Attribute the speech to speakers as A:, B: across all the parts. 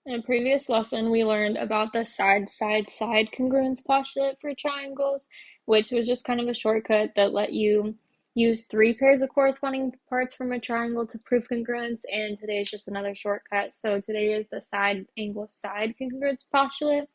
A: In a previous lesson, we learned about the side congruence postulate for triangles, which was just kind of a shortcut that let you use three pairs of corresponding parts from a triangle to prove congruence, and today is just another shortcut. So today is the side angle side congruence postulate.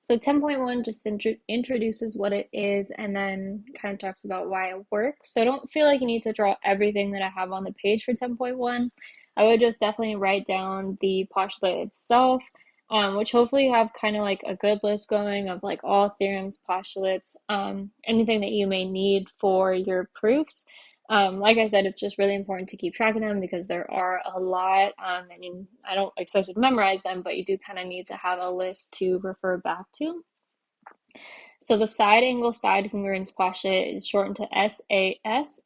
A: So 10.1 just introduces what it is and then kind of talks about why it works. So don't feel like you need to draw everything that I have on the page for 10.1. I would just definitely write down the postulate itself, which hopefully you have kind of like a good list going of like all theorems, postulates, anything that you may need for your proofs. Like I said, it's just really important to keep track of them because there are a lot, and I don't expect you to memorize them, but you do kind of need to have a list to refer back to. So the side angle side congruence postulate is shortened to SAS.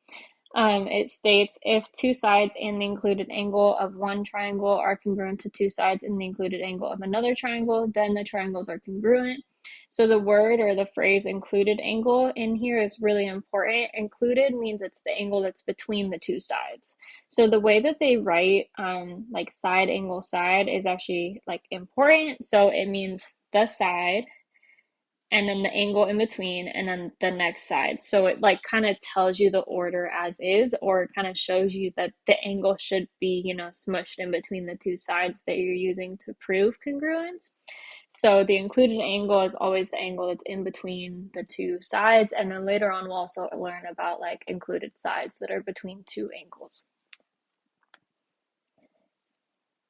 A: It states if two sides and the included angle of one triangle are congruent to two sides and the included angle of another triangle, then the triangles are congruent. So the word or the phrase included angle in here is really important. Included means it's the angle that's between the two sides. So the way that they write like side angle side is actually like important. So it means the side and then the angle in between and then the next side. So it like kind of tells you the order as is, or it kind of shows you that the angle should be, smushed in between the two sides that you're using to prove congruence. So the included angle is always the angle that's in between the two sides. And then later on, we'll also learn about like included sides that are between two angles.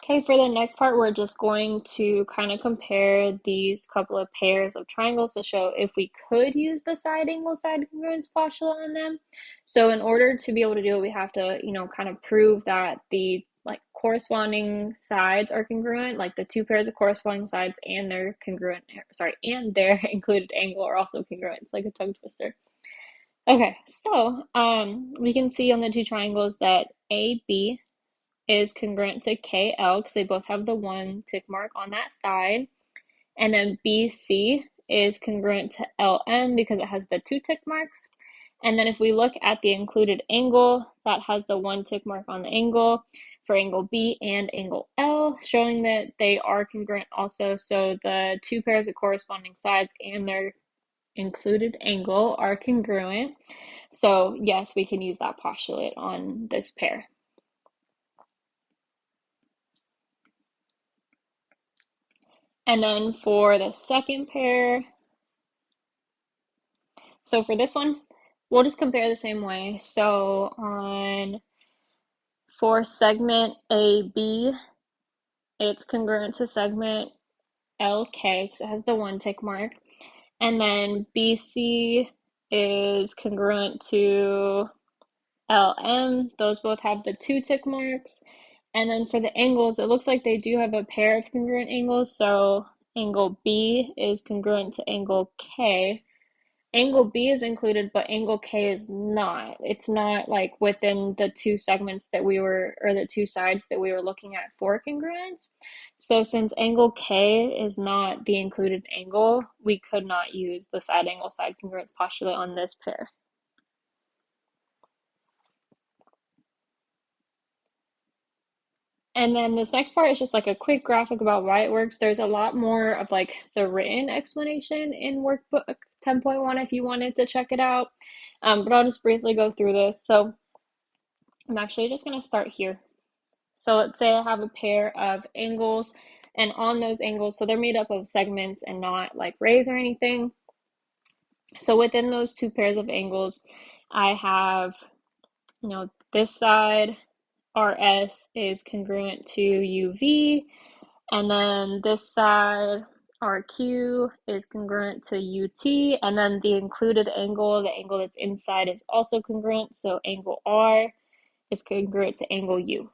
A: Okay, for the next part, we're just going to kind of compare these couple of pairs of triangles to show if we could use the side angle side congruence postulate on them. So in order to be able to do it, we have to, kind of prove that the like corresponding sides are congruent, like the two pairs of corresponding sides and their and their included angle are also congruent. It's like a tongue twister. Okay, so we can see on the two triangles that AB is congruent to KL because they both have the one tick mark on that side. And then BC is congruent to LM because it has the two tick marks. And then if we look at the included angle, that has the one tick mark on the angle for angle B and angle L, showing that they are congruent also. So the two pairs of corresponding sides and their included angle are congruent. So yes, we can use that postulate on this pair. And then for the second pair, so for this one, we'll just compare the same way. So for segment AB, it's congruent to segment LK because it has the one tick mark. And then BC is congruent to LM. Those both have the two tick marks. And then for the angles, it looks like they do have a pair of congruent angles. So angle B is congruent to angle K. Angle B is included, but angle K is not. It's not like within the two segments that we were, or the two sides that we were looking at for congruence. So since angle K is not the included angle, we could not use the side angle side congruence postulate on this pair. And then this next part is just like a quick graphic about why it works. There's a lot more of like the written explanation in workbook 10.1 if you wanted to check it out. But I'll just briefly go through this. So I'm actually just going to start here. So let's say I have a pair of angles, and on those angles, so they're made up of segments and not like rays or anything. So within those two pairs of angles, I have, this side RS is congruent to UV, and then this side RQ is congruent to UT, and then the included angle, the angle that's inside, is also congruent, so angle R is congruent to angle U.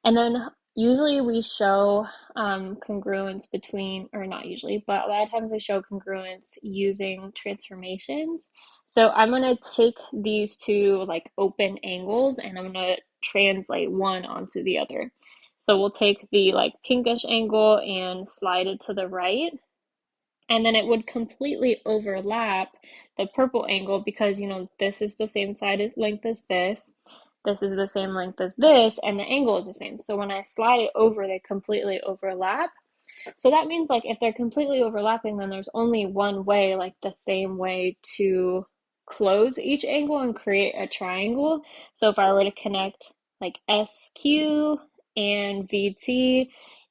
A: And then usually we show congruence between, or not usually, but a lot of times we show congruence using transformations. So I'm going to take these two like open angles and I'm going to translate one onto the other. So we'll take the like pinkish angle and slide it to the right. And then it would completely overlap the purple angle because, this is the same side as length as this. This is the same length as this, and the angle is the same. So when I slide it over, they completely overlap. So that means like if they're completely overlapping, then there's only one way, like the same way to close each angle and create a triangle. So if I were to connect like SQ and VT, you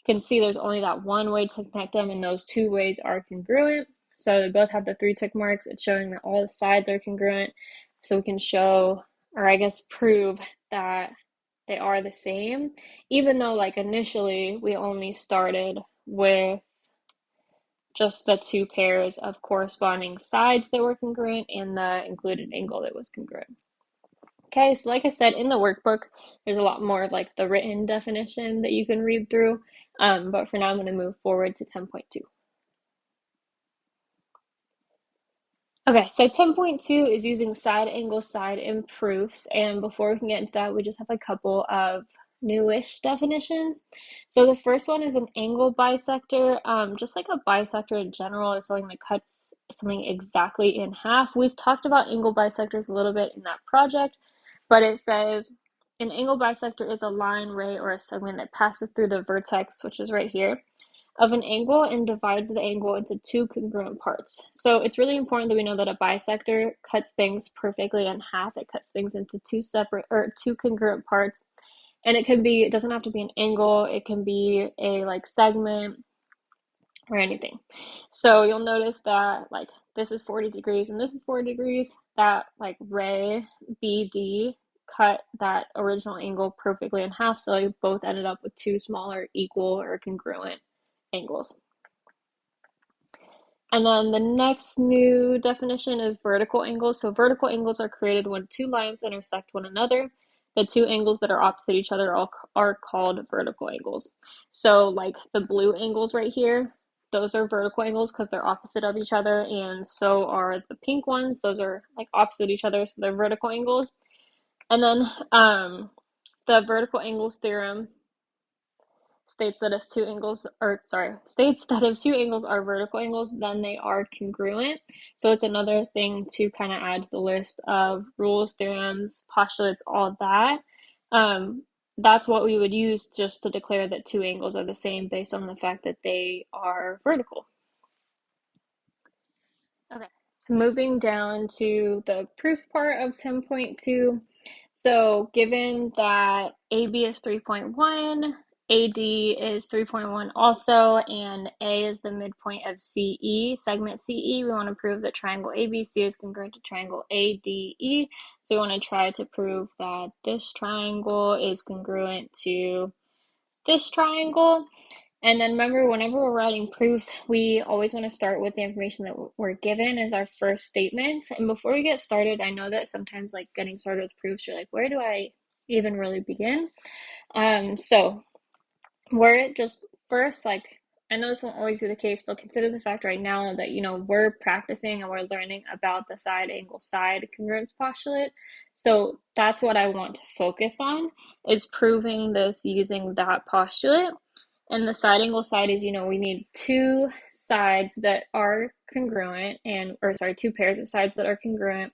A: can see there's only that one way to connect them, and those two ways are congruent. So they both have the three tick marks. It's showing that all the sides are congruent. So we can show, or I guess prove, that they are the same, even though like initially we only started with just the two pairs of corresponding sides that were congruent and the included angle that was congruent. Okay, so like I said, in the workbook, there's a lot more of like the written definition that you can read through, but for now I'm going to move forward to 10.2. Okay, so 10.2 is using side angle side in proofs, and before we can get into that, we just have a couple of newish definitions. So the first one is an angle bisector. Just like a bisector in general is something that cuts something exactly in half. We've talked about angle bisectors a little bit in that project, but it says an angle bisector is a line, ray, or a segment that passes through the vertex, which is right here, of an angle and divides the angle into two congruent parts. So it's really important that we know that a bisector cuts things perfectly in half. It cuts things into two separate or two congruent parts. And it can be, it doesn't have to be an angle, it can be a like segment or anything. So you'll notice that like this is 40 degrees and this is 40 degrees. That like ray BD cut that original angle perfectly in half, so you both ended up with two smaller equal or congruent angles. And then the next new definition is vertical angles. So vertical angles are created when two lines intersect one another. The two angles that are opposite each other are called vertical angles. So like the blue angles right here, those are vertical angles because they're opposite of each other, and so are the pink ones. Those are like opposite each other, so they're vertical angles. And then the vertical angles theorem states that if two angles are vertical angles, then they are congruent. So it's another thing to kind of add to the list of rules, theorems, postulates, all that. That's what we would use just to declare that two angles are the same based on the fact that they are vertical. Okay, so moving down to the proof part of 10.2. So given that AB is 3.1, AD is 3.1 also, and A is the midpoint of CE, segment CE, we want to prove that triangle ABC is congruent to triangle ADE. So we want to try to prove that this triangle is congruent to this triangle. And then remember, whenever we're writing proofs, we always want to start with the information that we're given as our first statement. And before we get started, I know that sometimes like getting started with proofs, you're like, where do I even really begin? So we're just first, like, I know this won't always be the case, but consider the fact right now that, we're practicing and we're learning about the side angle side congruence postulate. So that's what I want to focus on, is proving this using that postulate. And the side angle side is, we need two sides that are congruent two pairs of sides that are congruent.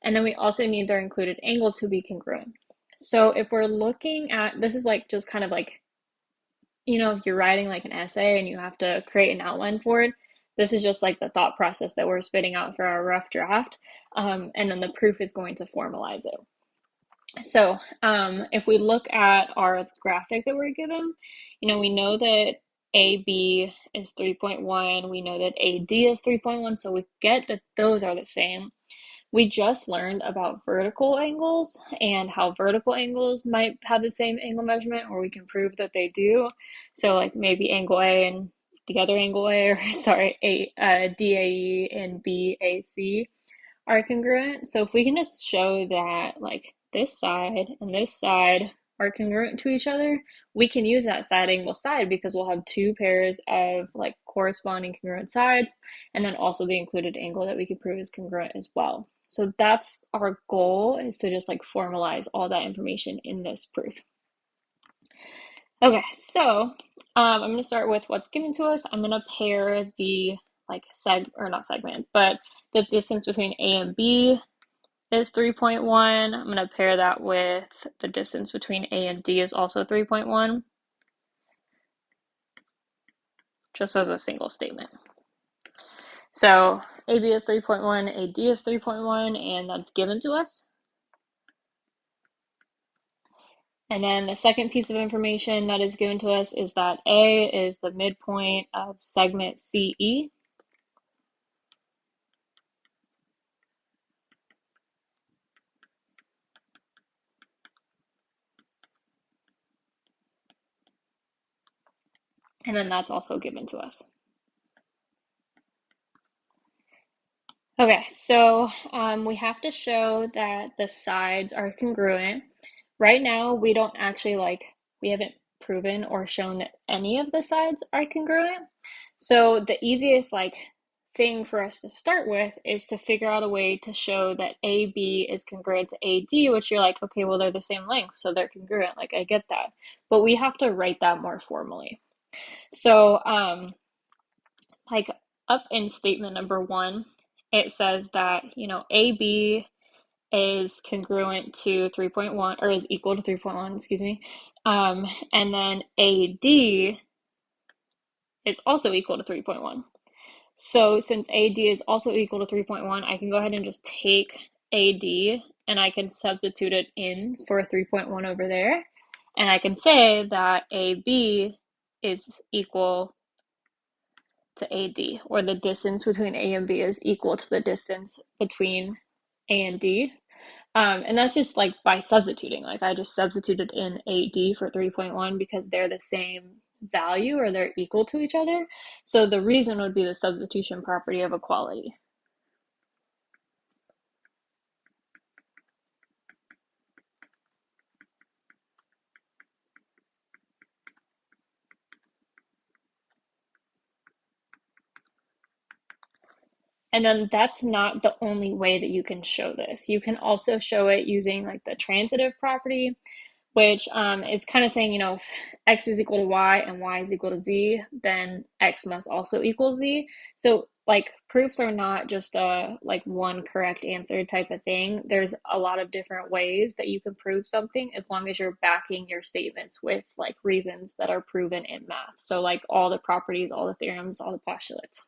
A: And then we also need their included angle to be congruent. So if we're looking at, this is like just kind of like, if you're writing like an essay and you have to create an outline for it, this is just like the thought process that we're spitting out for our rough draft. And then the proof is going to formalize it. So if we look at our graphic that we're given, we know that AB is 3.1, we know that AD is 3.1, so we get that those are the same. We just learned about vertical angles and how vertical angles might have the same angle measurement, or we can prove that they do. So like maybe angle A and the other angle A, or sorry, DAE and BAC are congruent. So if we can just show that like this side and this side are congruent to each other, we can use that side angle side because we'll have two pairs of like corresponding congruent sides, and then also the included angle that we can prove is congruent as well. So that's our goal, is to just like formalize all that information in this proof. Okay, so I'm going to start with what's given to us. I'm going to pair the not segment, but the distance between A and B is 3.1. I'm going to pair that with the distance between A and D is also 3.1. just as a single statement. So AB is 3.1, AD is 3.1, and that's given to us. And then the second piece of information that is given to us is that A is the midpoint of segment CE. And then that's also given to us. Okay, so we have to show that the sides are congruent. Right now, we don't actually we haven't proven or shown that any of the sides are congruent. So the easiest thing for us to start with is to figure out a way to show that AB is congruent to AD, which you're like, okay, well, they're the same length, so they're congruent. Like, I get that. But we have to write that more formally. So, like up in statement number 1, it says that, AB is congruent to 3.1 or is equal to 3.1, excuse me. And then AD is also equal to 3.1. So since AD is also equal to 3.1, I can go ahead and just take AD and I can substitute it in for 3.1 over there. And I can say that AB is equal to AD, or the distance between A and B is equal to the distance between A and D. And that's just by substituting. I just substituted in AD for 3.1 because they're the same value or they're equal to each other. So the reason would be the substitution property of equality. And then that's not the only way that you can show this. You can also show it using the transitive property, which is kind of saying, if x is equal to y and y is equal to z, then x must also equal z. So proofs are not just a one correct answer type of thing. There's a lot of different ways that you can prove something as long as you're backing your statements with reasons that are proven in math. So all the properties, all the theorems, all the postulates.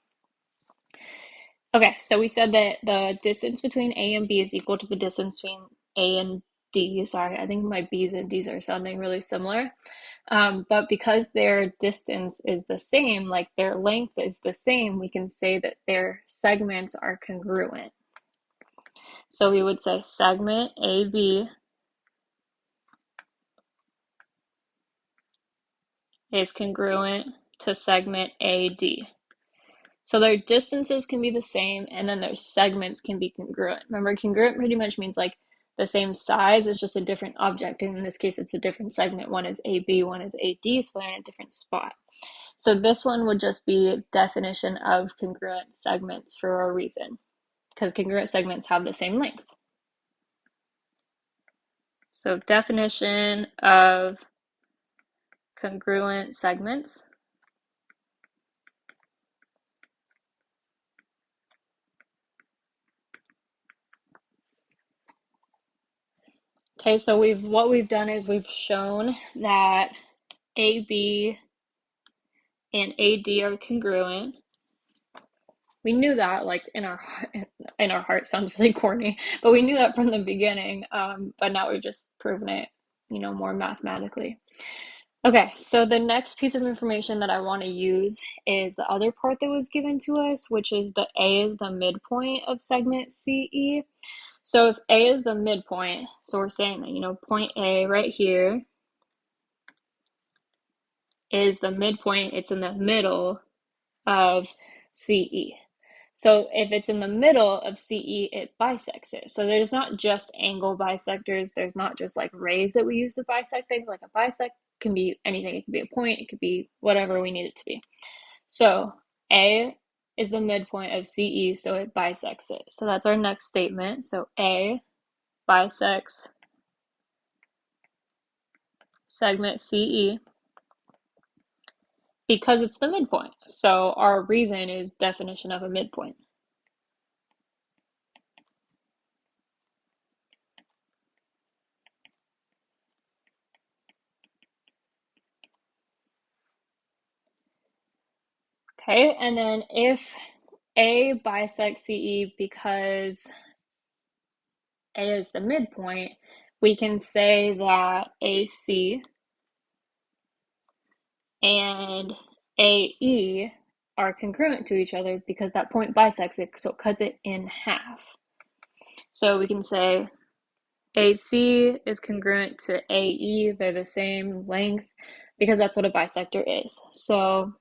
A: Okay, so we said that the distance between A and B is equal to the distance between A and D. Sorry, I think my B's and D's are sounding really similar. But because their distance is the same, their length is the same, we can say that their segments are congruent. So we would say segment AB is congruent to segment AD. So their distances can be the same, and then their segments can be congruent. Remember, congruent pretty much means the same size, it's just a different object. And in this case, it's a different segment. One is AB, one is AD, so they're in a different spot. So this one would just be definition of congruent segments for a reason, because congruent segments have the same length. So definition of congruent segments. Okay, so what we've done is we've shown that AB and AD are congruent. We knew that in our heart sounds really corny, but we knew that from the beginning. But now we've just proven it, more mathematically. Okay, so the next piece of information that I want to use is the other part that was given to us, which is that A is the midpoint of segment CE. So if A is the midpoint, so we're saying that, point A right here is the midpoint, it's in the middle of CE. So if it's in the middle of CE, it bisects it. So there's not just angle bisectors, there's not just rays that we use to bisect things. A bisect can be anything. It could be a point, it could be whatever we need it to be. So A is the midpoint of CE, so it bisects it. So that's our next statement. So A bisects segment CE because it's the midpoint. So our reason is definition of a midpoint. Okay, and then if A bisects CE because A is the midpoint, we can say that AC and AE are congruent to each other because that point bisects it, so it cuts it in half. So we can say AC is congruent to AE, they're the same length because that's what a bisector is. So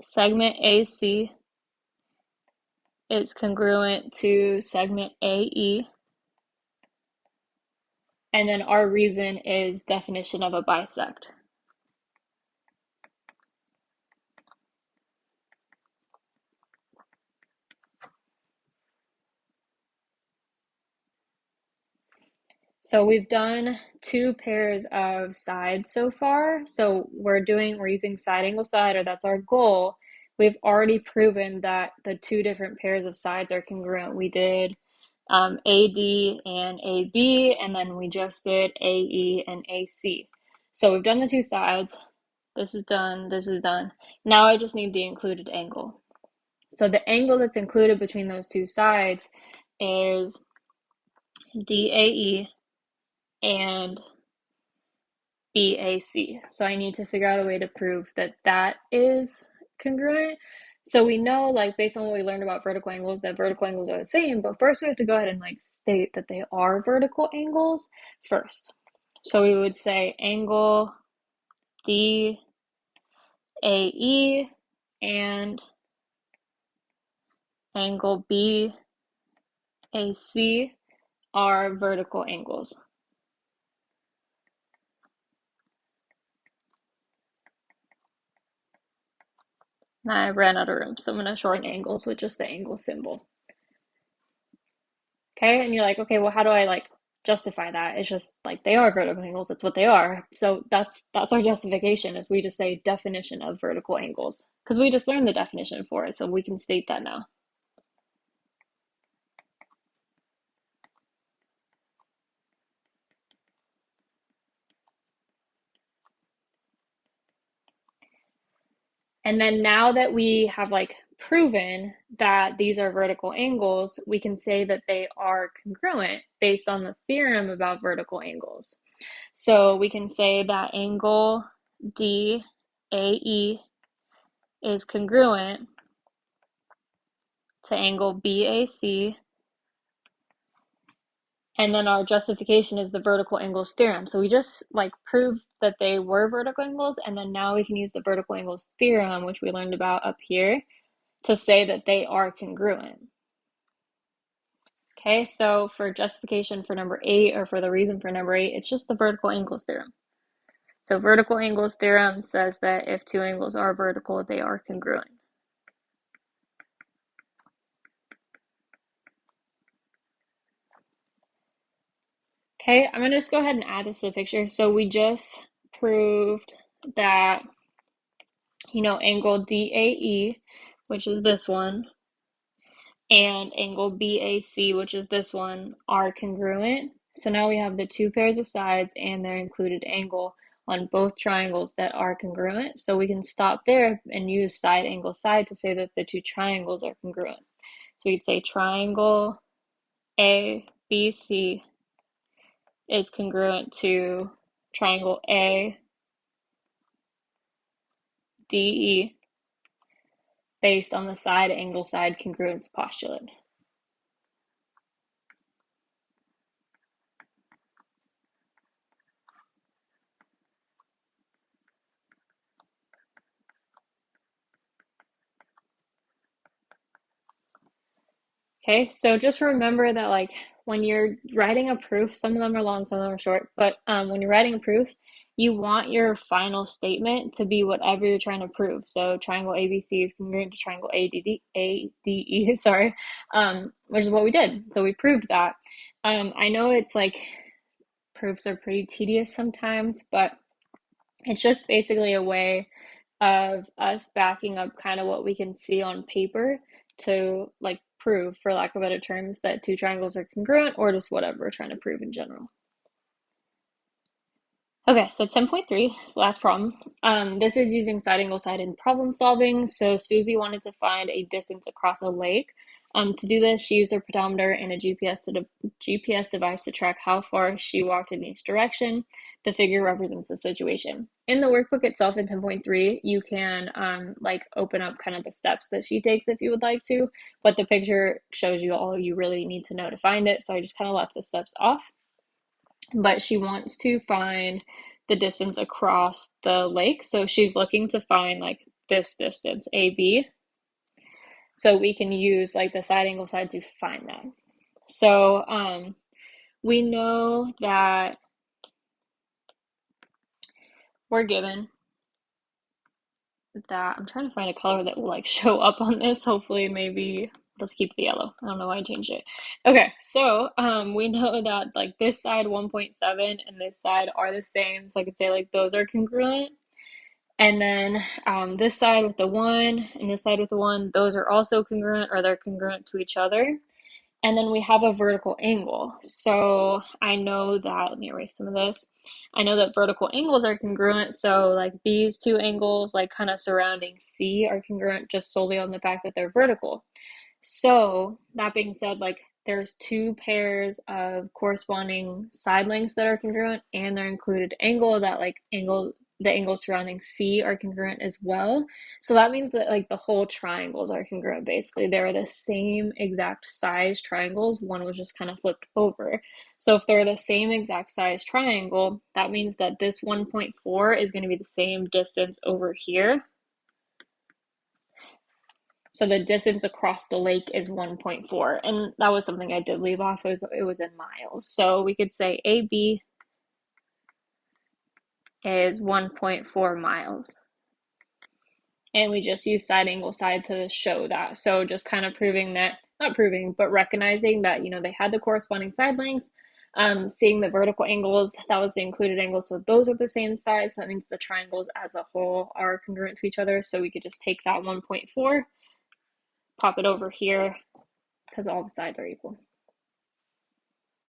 A: segment AC is congruent to segment AE, and then our reason is definition of a bisect. So we've done two pairs of sides so far. So we're using side angle side, or that's our goal. We've already proven that the two different pairs of sides are congruent. We did AD and AB, and then we just did AE and AC. So we've done the two sides. This is done, this is done. Now I just need the included angle. So the angle that's included between those two sides is DAE and BAC. So I need to figure out a way to prove that that is congruent. So we know, like, based on what we learned about vertical angles, that vertical angles are the same, but first we have to go ahead and like state that they are vertical angles first. So we would say angle DAE and angle BAC are vertical angles. I ran out of room, so I'm going to shorten angles with just the angle symbol. Okay, and you're like, okay, well, how do I like justify that? It's just like they are vertical angles, it's what they are. So that's our justification, is we just say definition of vertical angles. Because we just learned the definition for it, so we can state that now. And then now that we have like proven that these are vertical angles, we can say that they are congruent based on the theorem about vertical angles. So we can say that angle DAE is congruent to angle BAC, and then our justification is the vertical angles theorem. So we just like proved that they were vertical angles, and then now we can use the vertical angles theorem, which we learned about up here, to say that they are congruent. Okay, so for justification for number 8, or for the reason for number 8, it's just the vertical angles theorem. So vertical angles theorem says that if two angles are vertical, they are congruent. Okay, I'm gonna just go ahead and add this to the picture. So we just proved that, angle DAE, which is this one, and angle BAC, which is this one, are congruent. So now we have the two pairs of sides and their included angle on both triangles that are congruent. So we can stop there and use side angle side to say that the two triangles are congruent. So we'd say triangle ABC is congruent to triangle ADE based on the side angle side congruence postulate. Okay, so just remember that like when you're writing a proof, some of them are long, some of them are short, but when you're writing a proof, you want your final statement to be whatever you're trying to prove. So triangle ABC is congruent to triangle ADE, sorry, which is what we did. So we proved that. I know it's like proofs are pretty tedious sometimes, but it's just basically a way of us backing up kind of what we can see on paper to like prove, for lack of better terms, that two triangles are congruent, or just whatever we're trying to prove in general. Okay, so 10.3 is the last problem. This is using side angle side in problem solving. So Susie wanted to find a distance across a lake. To do this, she used her pedometer and a GPS device to track how far she walked in each direction. The figure represents the situation. In the workbook itself in 10.3, you can like open up kind of the steps that she takes if you would like to, but the picture shows you all you really need to know to find it. So I just kind of left the steps off. But she wants to find the distance across the lake. So she's looking to find like this distance, AB. So we can use like the side angle side to find that. So we know that we're given that. I'm trying to find a color that will like show up on this. Hopefully, maybe let's keep the yellow. I don't know why I changed it. Okay, so we know that like this side 1.7 and this side are the same. So I could say like those are congruent. And then this side with the 1 and this side with the 1, those are also congruent or they're congruent to each other. And then we have a vertical angle. So I know that, let me erase some of this. I know that vertical angles are congruent. So like these two angles, like kind of surrounding C, are congruent just solely on the fact that they're vertical. So that being said, like there's two pairs of corresponding side lengths that are congruent, and their included angle that like the angles surrounding C are congruent as well. So that means that like the whole triangles are congruent basically. They're the same exact size triangles. One was just kind of flipped over. So if they're the same exact size triangle, that means that this 1.4 is going to be the same distance over here. So the distance across the lake is 1.4. And that was something I did leave off. It was in miles. So we could say AB is 1.4 miles. And we just use side angle side to show that. So just kind of proving that, not proving, but recognizing that, they had the corresponding side lengths. Seeing the vertical angles, that was the included angle. So those are the same size. So that means the triangles as a whole are congruent to each other. So we could just take that 1.4, pop it over here, because all the sides are equal.